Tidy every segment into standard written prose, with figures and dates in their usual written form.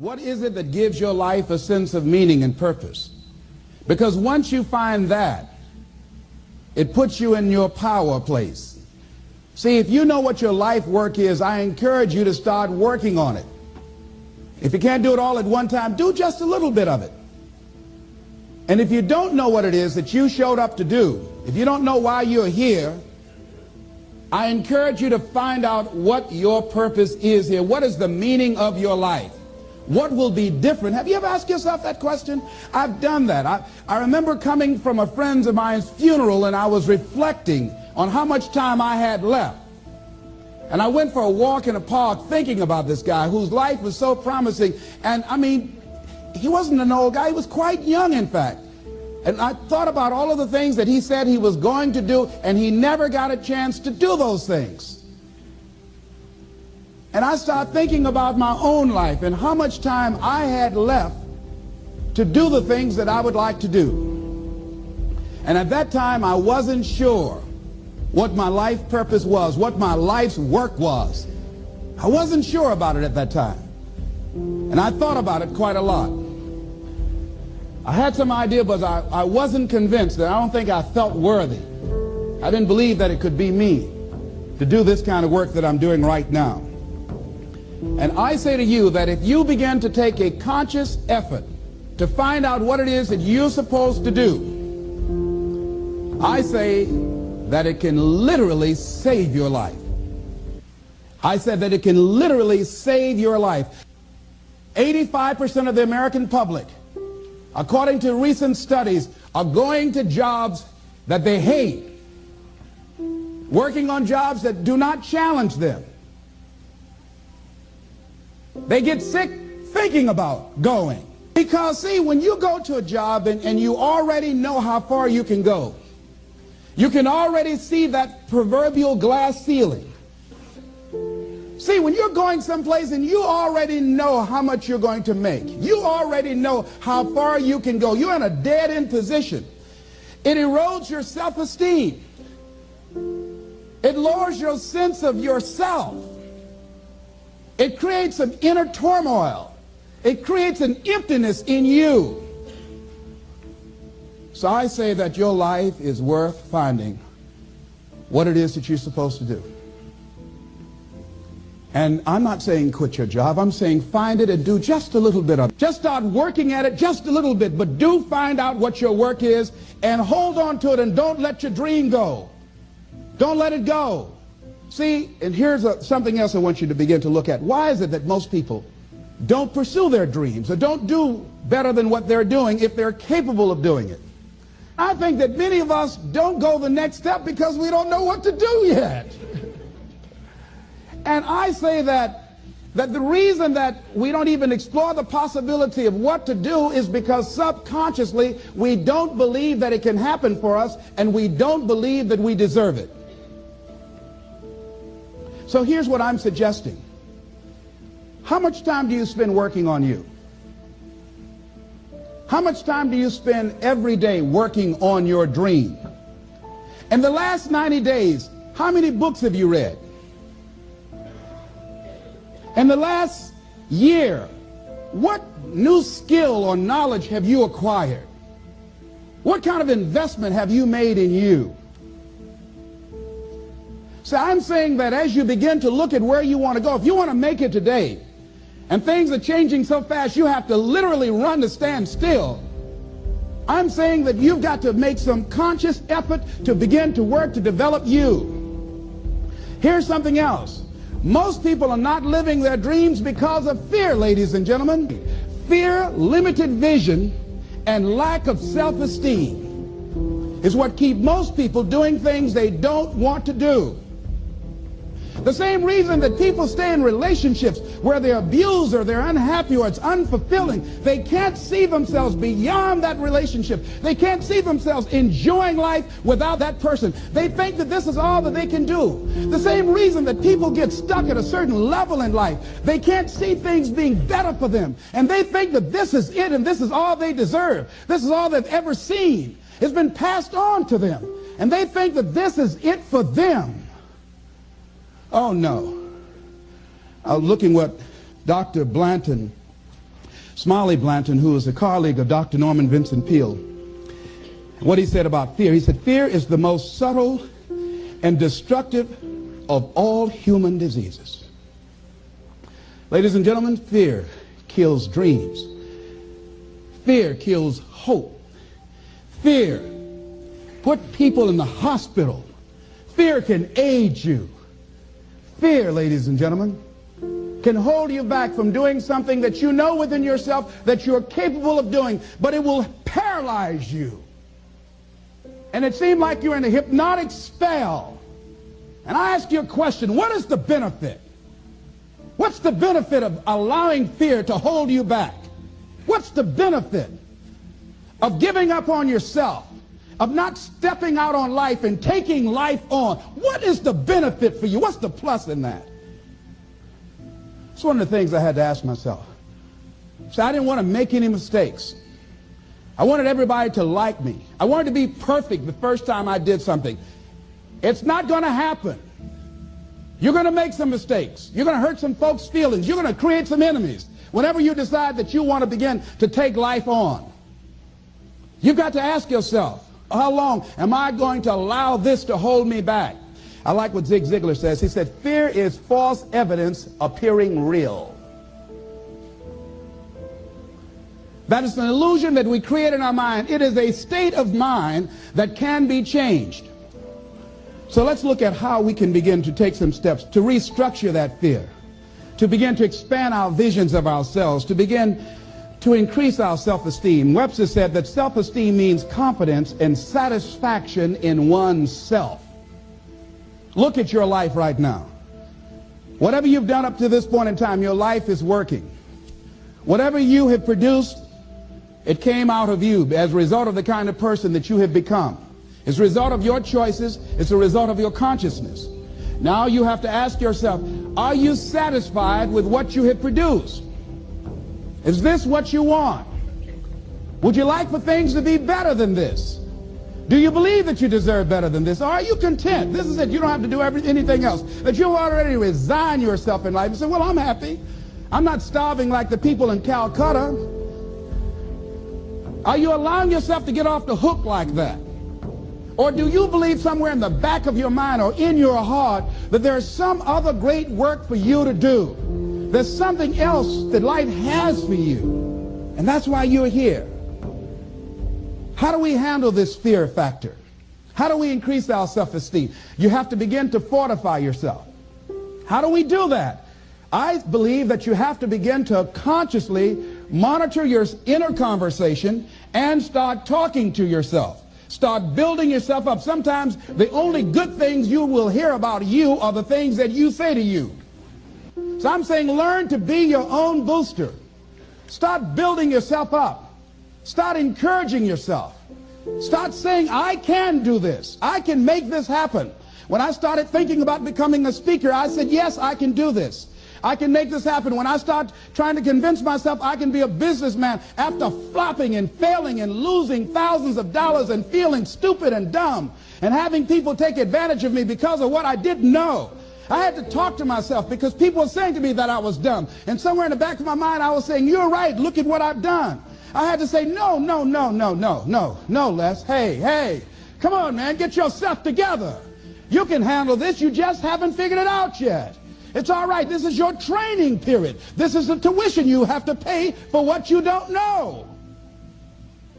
What is it that gives your life a sense of meaning and purpose? Because once you find that, it puts you in your power place. See, if you know what your life work is, I encourage you to start working on it. If you can't do it all at one time, do just a little bit of it. And if you don't know what it is that you showed up to do, if you don't know why you're here, I encourage you to find out what your purpose is here. What is the meaning of your life? What will be different? Have you ever asked yourself that question? I've done that. I remember coming from a friend of mine's funeral, and I was reflecting on how much time I had left. And I went for a walk in a park thinking about this guy whose life was so promising. And I mean, he wasn't an old guy. He was quite young, in fact. And I thought about all of the things that he said he was going to do, and he never got a chance to do those things. And I started thinking about my own life and how much time I had left to do the things that I would like to do. And at that time, I wasn't sure what my life purpose was, what my life's work was. I wasn't sure about it at that time. And I thought about it quite a lot. I had some idea, but I wasn't convinced, and I don't think I felt worthy. I didn't believe that it could be me to do this kind of work that I'm doing right now. And I say to you that if you begin to take a conscious effort to find out what it is that you're supposed to do, I say that it can literally save your life. I said that it can literally save your life. 85% of the American public, according to recent studies, are going to jobs that they hate, working on jobs that do not challenge them. They get sick thinking about going. Because, see, when you go to a job and you already know how far you can go, you can already see that proverbial glass ceiling. See, when you're going someplace and you already know how much you're going to make, you already know how far you can go, you're in a dead-end position. It erodes your self-esteem. It lowers your sense of yourself. It creates an inner turmoil. It creates an emptiness in you. So I say that your life is worth finding what it is that you're supposed to do. And I'm not saying quit your job. I'm saying find it and do just a little bit of it. Just start working at it just a little bit, but do find out what your work is and hold on to it, and don't let your dream go. Don't let it go. See, and here's something else I want you to begin to look at. Why is it that most people don't pursue their dreams or don't do better than what they're doing if they're capable of doing it? I think that many of us don't go the next step because we don't know what to do yet. And I say that the reason that we don't even explore the possibility of what to do is because subconsciously we don't believe that it can happen for us, and we don't believe that we deserve it. So here's what I'm suggesting. How much time do you spend working on you? How much time do you spend every day working on your dream? In the last 90 days, how many books have you read? In the last year, what new skill or knowledge have you acquired? What kind of investment have you made in you? So I'm saying that as you begin to look at where you want to go, if you want to make it today, and things are changing so fast you have to literally run to stand still, I'm saying that you've got to make some conscious effort to begin to work to develop you. Here's something else. Most people are not living their dreams because of fear, ladies and gentlemen. Fear, limited vision, and lack of self-esteem is what keep most people doing things they don't want to do. The same reason that people stay in relationships where they're abused or they're unhappy or it's unfulfilling, they can't see themselves beyond that relationship. They can't see themselves enjoying life without that person. They think that this is all that they can do. The same reason that people get stuck at a certain level in life, they can't see things being better for them. And they think that this is it and this is all they deserve. This is all they've ever seen. It's been passed on to them. And they think that this is it for them. Oh no. I was looking what Dr. Blanton Smiley Blanton, who is a colleague of Dr. Norman Vincent Peale. What he said about fear, he said, fear is the most subtle and destructive of all human diseases. Ladies and gentlemen, fear kills dreams. Fear kills hope. Fear put people in the hospital. Fear can age you. Fear, ladies and gentlemen, can hold you back from doing something that you know within yourself that you're capable of doing, but it will paralyze you. And it seemed like you're in a hypnotic spell. And I ask you a question, what is the benefit? What's the benefit of allowing fear to hold you back? What's the benefit of giving up on yourself, of not stepping out on life and taking life on? What is the benefit for you? What's the plus in that? It's one of the things I had to ask myself. So I didn't want to make any mistakes. I wanted everybody to like me. I wanted to be perfect the first time I did something. It's not going to happen. You're going to make some mistakes. You're going to hurt some folks' feelings. You're going to create some enemies whenever you decide that you want to begin to take life on. You've got to ask yourself, how long am I going to allow this to hold me back? I like what Zig Ziglar says. He said, fear is false evidence appearing real. That is an illusion that we create in our mind. It is a state of mind that can be changed. So let's look at how we can begin to take some steps to restructure that fear, to begin to expand our visions of ourselves, to begin to increase our self-esteem. Webster said that self-esteem means confidence and satisfaction in oneself. Look at your life right now. Whatever you've done up to this point in time, your life is working. Whatever you have produced, it came out of you as a result of the kind of person that you have become. It's a result of your choices. It's a result of your consciousness. Now you have to ask yourself, are you satisfied with what you have produced? Is this what you want? Would you like for things to be better than this? Do you believe that you deserve better than this? Or are you content? This is it. You don't have to do anything else. That you already resign yourself in life and say, well, I'm happy. I'm not starving like the people in Calcutta. Are you allowing yourself to get off the hook like that? Or do you believe somewhere in the back of your mind or in your heart that there's some other great work for you to do? There's something else that life has for you. And that's why you're here. How do we handle this fear factor? How do we increase our self-esteem? You have to begin to fortify yourself. How do we do that? I believe that you have to begin to consciously monitor your inner conversation and start talking to yourself. Start building yourself up. Sometimes the only good things you will hear about you are the things that you say to you. So I'm saying learn to be your own booster. Start building yourself up. Start encouraging yourself. Start saying, I can do this. I can make this happen. When I started thinking about becoming a speaker, I said, yes, I can do this. I can make this happen. When I start trying to convince myself I can be a businessman after flopping and failing and losing thousands of dollars and feeling stupid and dumb and having people take advantage of me because of what I didn't know, I had to talk to myself because people were saying to me that I was dumb. And somewhere in the back of my mind, I was saying, you're right. Look at what I've done. I had to say, no, Les. Hey, come on, man. Get yourself together. You can handle this. You just haven't figured it out yet. It's all right. This is your training period. This is the tuition you have to pay for what you don't know.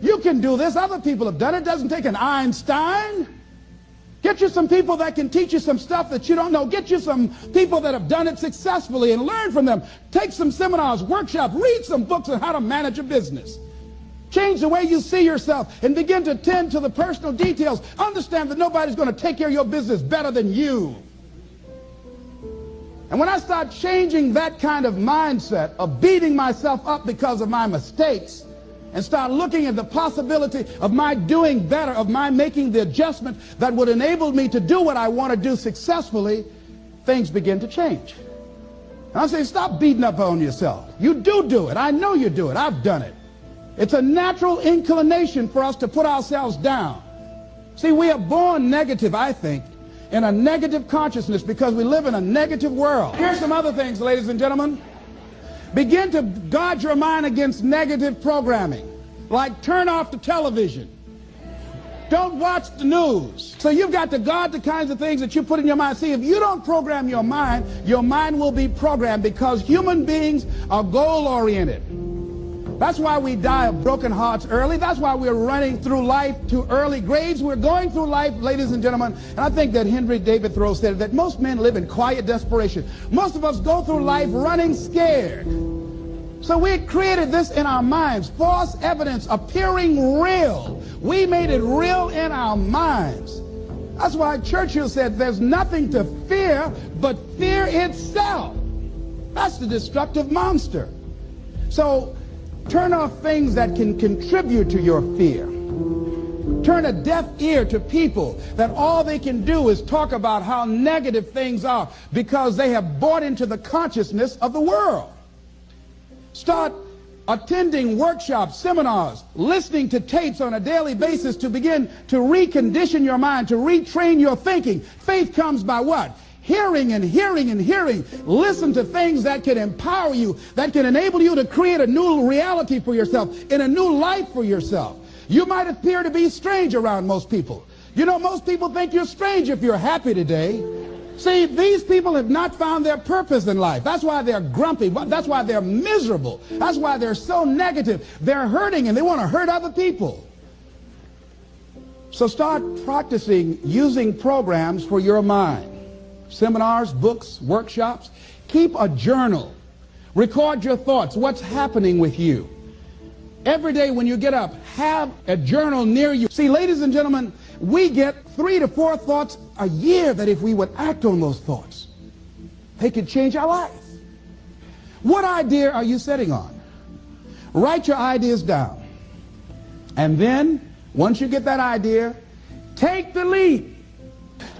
You can do this. Other people have done it. It doesn't take an Einstein. Get you some people that can teach you some stuff that you don't know. Get you some people that have done it successfully and learn from them. Take some seminars, workshops, read some books on how to manage a business. Change the way you see yourself and begin to tend to the personal details. Understand that nobody's going to take care of your business better than you. And when I start changing that kind of mindset of beating myself up because of my mistakes and start looking at the possibility of my doing better, of my making the adjustment that would enable me to do what I want to do successfully, things begin to change. And I say, stop beating up on yourself. You do it. I know you do it. I've done it. It's a natural inclination for us to put ourselves down. See, we are born negative, I think, in a negative consciousness because we live in a negative world. Here's some other things, ladies and gentlemen. Begin to guard your mind against negative programming, like turn off the television. Don't watch the news. So you've got to guard the kinds of things that you put in your mind. See, if you don't program your mind will be programmed, because human beings are goal-oriented. That's why we die of broken hearts early. That's why we're running through life to early graves. We're going through life, ladies and gentlemen, and I think that Henry David Thoreau said that most men live in quiet desperation. Most of us go through life running scared. So we created this in our minds, false evidence appearing real. We made it real in our minds. That's why Churchill said there's nothing to fear but fear itself. That's the destructive monster. So turn off things that can contribute to your fear. Turn a deaf ear to people that all they can do is talk about how negative things are, because they have bought into the consciousness of the world. Start attending workshops, seminars, listening to tapes on a daily basis to begin to recondition your mind, to retrain your thinking. Faith comes by what? Hearing and hearing and hearing. Listen to things that can empower you, that can enable you to create a new reality for yourself, in a new life for yourself. You might appear to be strange around most people. You know, most people think you're strange if you're happy today. See, these people have not found their purpose in life. That's why they're grumpy. That's why they're miserable. That's why they're so negative. They're hurting and they want to hurt other people. So start practicing using programs for your mind. Seminars, books, workshops. Keep a journal. Record your thoughts. What's happening with you? Every day when you get up, have a journal near you. See, ladies and gentlemen, we get 3 to 4 thoughts a year that if we would act on those thoughts, they could change our life. What idea are you sitting on? Write your ideas down. And then, once you get that idea, take the leap.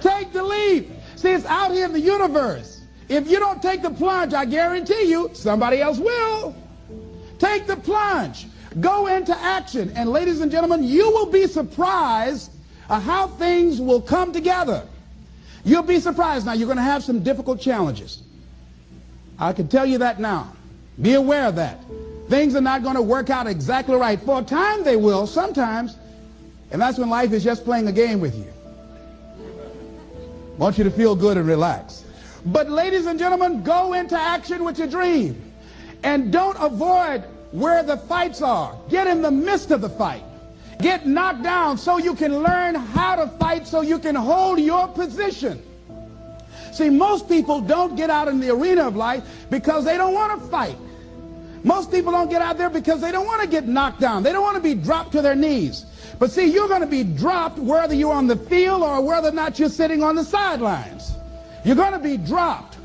Take the leap. See, it's out here in the universe. If you don't take the plunge, I guarantee you, somebody else will. Take the plunge. Go into action. And ladies and gentlemen, you will be surprised how things will come together. You'll be surprised. Now, you're going to have some difficult challenges. I can tell you that now. Be aware of that. Things are not going to work out exactly right. For a time they will, sometimes. And that's when life is just playing a game with you. I want you to feel good and relax. But ladies and gentlemen, go into action with your dream. And don't avoid where the fights are. Get in the midst of the fight. Get knocked down so you can learn how to fight, so you can hold your position. See, most people don't get out in the arena of life because they don't want to fight. Most people don't get out there because they don't want to get knocked down. They don't want to be dropped to their knees. But see, you're going to be dropped whether you're on the field or whether or not you're sitting on the sidelines. You're going to be dropped.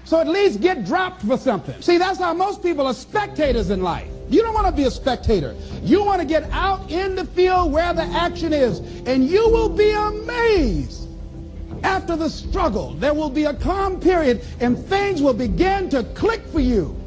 So at least get dropped for something. See, that's how most people are spectators in life. You don't want to be a spectator. You want to get out in the field where the action is. And you will be amazed. After the struggle, there will be a calm period and things will begin to click for you.